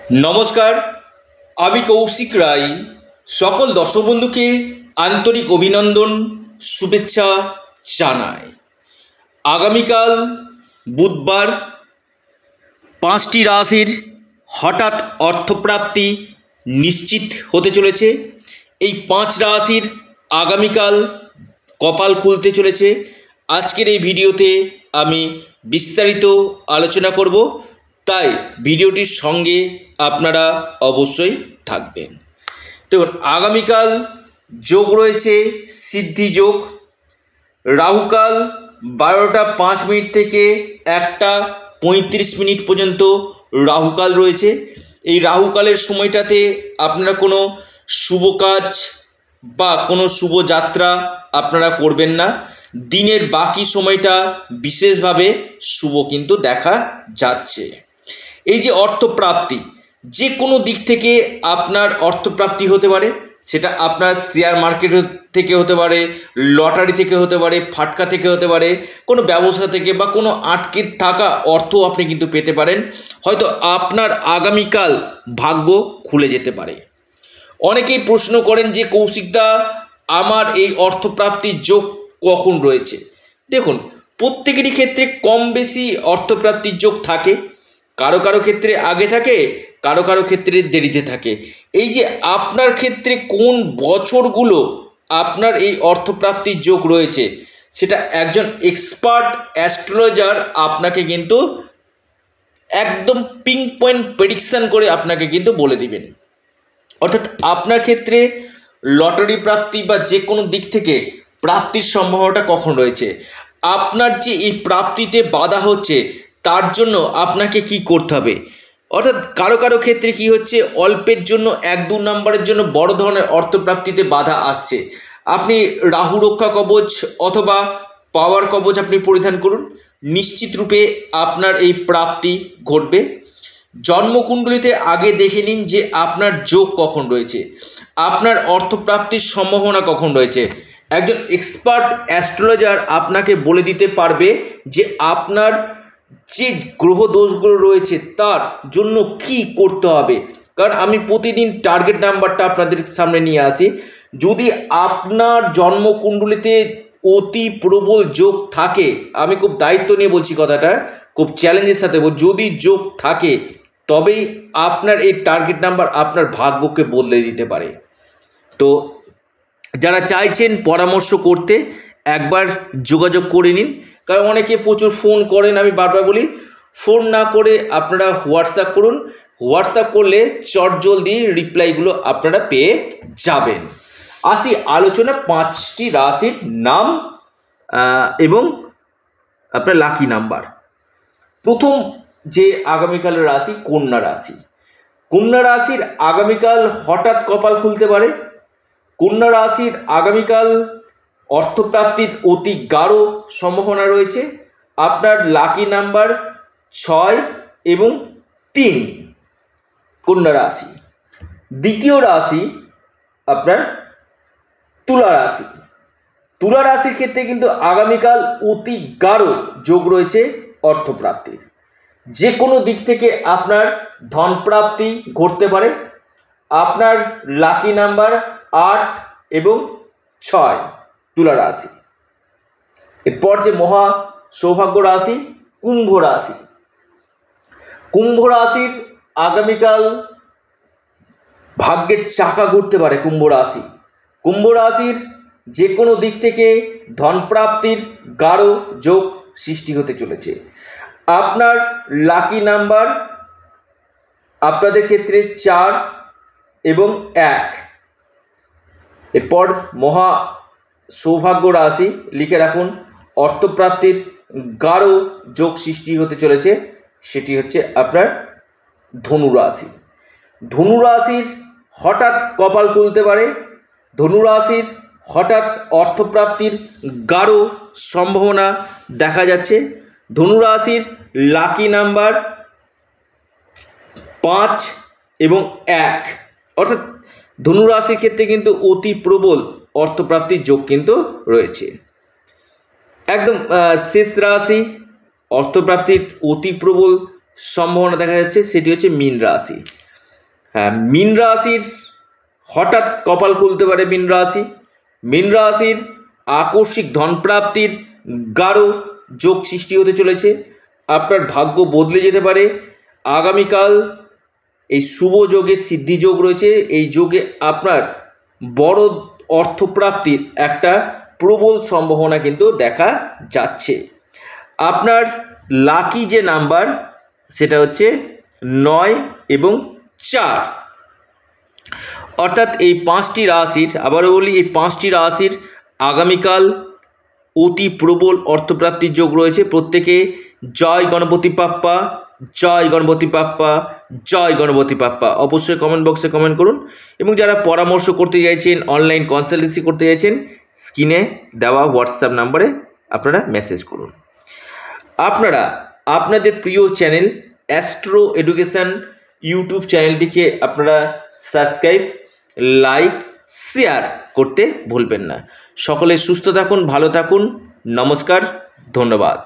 নমস্কার, আমি কৌশিক রায়। সকল দর্শক বন্ধুকে আন্তরিক অভিনন্দন, শুভেচ্ছা জানাই। আগামীকাল বুধবার 5টি রাশির হঠাৎ অর্থপ্রাপ্তি নিশ্চিত হতে চলেছে। এই 5 রাশির আগামীকাল কপাল খুলতে চলেছে। আজকের এই ভিডিওতে আমি বিস্তারিত আলোচনা করব, তাই ভিডিওটির সঙ্গে আপনারা অবশ্যই থাকবেন। দেখুন, আগামীকাল যোগ রয়েছে সিদ্ধি যোগ। রাহুকাল 12টা 5 মিনিট থেকে 1টা 35 মিনিট পর্যন্ত রাহুকাল রয়েছে। এই রাহুকালের সময়টাতে আপনারা কোনো শুভ কাজ বা কোনো শুভযাত্রা আপনারা করবেন না। দিনের বাকি সময়টা বিশেষভাবে শুভ কিন্তু দেখা যাচ্ছে। এই যে অর্থপ্রাপ্তি, যে কোনো দিক থেকে আপনার অর্থপ্রাপ্তি হতে পারে, সেটা আপনার শেয়ার মার্কেট থেকে হতে পারে, লটারি থেকে হতে পারে, ফাটকা থেকে হতে পারে, কোনো ব্যবসা থেকে বা কোনো আটকে থাকা অর্থ আপনি কিন্তু পেতে পারেন। হয়তো আপনার আগামীকাল ভাগ্য খুলে যেতে পারে। অনেকেই প্রশ্ন করেন যে কৌশিকদা, আমার এই অর্থপ্রাপ্তির যোগ কখন রয়েছে? দেখুন, প্রত্যেকেরই ক্ষেত্রে কম বেশি অর্থপ্রাপ্তির যোগ থাকে। কারো কারো ক্ষেত্রে আগে থাকে, কারো কারো ক্ষেত্রে দেরিতে থাকে। এই যে আপনার ক্ষেত্রে কোন বছরগুলো আপনার এই অর্থপ্রাপ্তির যোগ রয়েছে, সেটা একজন এক্সপার্ট অ্যাস্ট্রোলজার আপনাকে কিন্তু একদম পিং পয়েন্ট প্রেডিকশন করে আপনাকে কিন্তু বলে দিবেন। অর্থাৎ আপনার ক্ষেত্রে লটারি প্রাপ্তি বা যে কোনো দিক থেকে প্রাপ্তির সম্ভাবনাটা কখন রয়েছে, আপনার যে এই প্রাপ্তিতে বাধা হচ্ছে তার জন্য আপনাকে কি করতে হবে। অর্থাৎ কারো কারো ক্ষেত্রে কি হচ্ছে, অল্পের জন্য 1-2 নম্বরের জন্য বড় ধরনের অর্থপ্রাপ্তিতে বাধা আসছে। আপনি রাহু রক্ষা কবচ অথবা পাওয়ার কবচ আপনি পরিধান করুন, নিশ্চিত রূপে আপনার এই প্রাপ্তি ঘটবে। জন্মকুণ্ডলিতে আগে দেখে নিন যে আপনার যোগ কখন রয়েছে, আপনার অর্থপ্রাপ্তির সম্ভাবনা কখন রয়েছে। একজন এক্সপার্ট অ্যাস্ট্রোলজার আপনাকে বলে দিতে পারবে যে আপনার যে গ্রহ দোষগুলো রয়েছে তার জন্য কি করতে হবে। কারণ আমি প্রতিদিন টার্গেট নাম্বারটা আপনাদের সামনে নিয়ে আসি। যদি আপনার জন্মকুণ্ডলিতে অতি প্রবল যোগ থাকে, আমি খুব দায়িত্ব নিয়ে বলছি কথাটা, খুব চ্যালেঞ্জের সাথে যদি যোগ থাকে, তবেই আপনার এই টার্গেট নাম্বার আপনার ভাগ্যকে বদলে দিতে পারে। তো যারা চাইছেন পরামর্শ করতে, একবার যোগাযোগ করে নিন। কারণ অনেকে প্রচুর ফোন করেন, আমি বারবার বলি ফোন না করে আপনারা হোয়াটসঅ্যাপ করুন। হোয়াটসঅ্যাপ করলে চটজলদি রিপ্লাইগুলো আপনারা পেয়ে যাবেন। আসি আলোচনা 5টি রাশির নাম এবং আপনার লাকি নাম্বার। প্রথম যে আগামীকালের রাশি কন্যা রাশি। কন্যা রাশির আগামীকাল হঠাৎ কপাল খুলতে পারে। কন্যা রাশির আগামীকাল অর্থপ্রাপ্তির অতি গাঢ় সম্ভাবনা রয়েছে। আপনার লাকি নাম্বার 6 এবং 3। কন্যা রাশি। দ্বিতীয় রাশি আপনার তুলা রাশি। তুলা রাশির ক্ষেত্রে কিন্তু আগামীকাল অতি গাঢ় যোগ রয়েছে অর্থপ্রাপ্তির। যে কোনো দিক থেকে আপনার ধন প্রাপ্তি ঘটতে পারে। আপনার লাকি নাম্বার 8 এবং 6। তুলা রাশি। এরপর যে মহা সৌভাগ্য রাশি কুম্ভ রাশি। কুম্ভ রাশির আগামীকাল ভাগ্যের চাকা ঘুরতে পারে কুম্ভ রাশি। কুম্ভ রাশির যে কোনো দিক থেকে ধন প্রাপ্তির গাঢ় যোগ সৃষ্টি হতে চলেছে। আপনার লাকি নাম্বার আপনাদের ক্ষেত্রে 4 এবং 1। এরপর মহা সৌভাগ্য রাশি লিখে রাখুন, অর্থপ্রাপ্তির গাঢ় যোগ সৃষ্টি হতে চলেছে, সেটি হচ্ছে আপনার ধনু রাশি। ধনু রাশির হঠাৎ কপাল খুলতে পারে। ধনু রাশির হঠাৎ অর্থপ্রাপ্তির গাঢ় সম্ভাবনা দেখা যাচ্ছে। ধনু রাশির লাকি নাম্বার 5 এবং 1। অর্থাৎ ধনু রাশির ক্ষেত্রে কিন্তু অতি প্রবল অর্থপ্রাপ্তির যোগ কিন্তু রয়েছে। একদম শেষ রাশি অর্থপ্রাপ্তির অতি প্রবল সম্ভাবনা দেখা যাচ্ছে, সেটি হচ্ছে মীন রাশি। হ্যাঁ, মীন রাশির হঠাৎ কপাল খুলতে পারে। মীন রাশির আকস্মিক ধনপ্রাপ্তির গাঢ় যোগ সৃষ্টি হতে চলেছে। আপনার ভাগ্য বদলে যেতে পারে। আগামীকাল এই শুভ যোগের সিদ্ধি যোগ রয়েছে। এই যোগে আপনার বড় অর্থপ্রাপ্তির একটা প্রবল সম্ভাবনা কিন্তু দেখা যাচ্ছে। আপনার লাকি যে নাম্বার সেটা হচ্ছে 9 এবং 4, অর্থাৎ এই 5টি রাশির, আবারও বলি, এই 5টি রাশির আগামীকাল অতি প্রবল অর্থপ্রাপ্তির যোগ রয়েছে। প্রত্যেকে জয় গণপতি বাপ্পা, জয় গণপতি বাপ্পা, জয় গণপতি বাপ্পা অবশ্যই কমেন্ট বক্সে কমেন্ট করুন। এবং যারা পরামর্শ করতে চাইছেন, অনলাইন কনসালটেন্সি করতে চাইছেন, স্ক্রিনে দেওয়া হোয়াটসঅ্যাপ নাম্বারে আপনারা মেসেজ করুন। আপনারা আপনাদের প্রিয় চ্যানেল অ্যাস্ট্রো এডুকেশন ইউটিউব চ্যানেলটিকে আপনারা সাবস্ক্রাইব, লাইক, শেয়ার করতে ভুলবেন না। সকলে সুস্থ থাকুন, ভালো থাকুন। নমস্কার, ধন্যবাদ।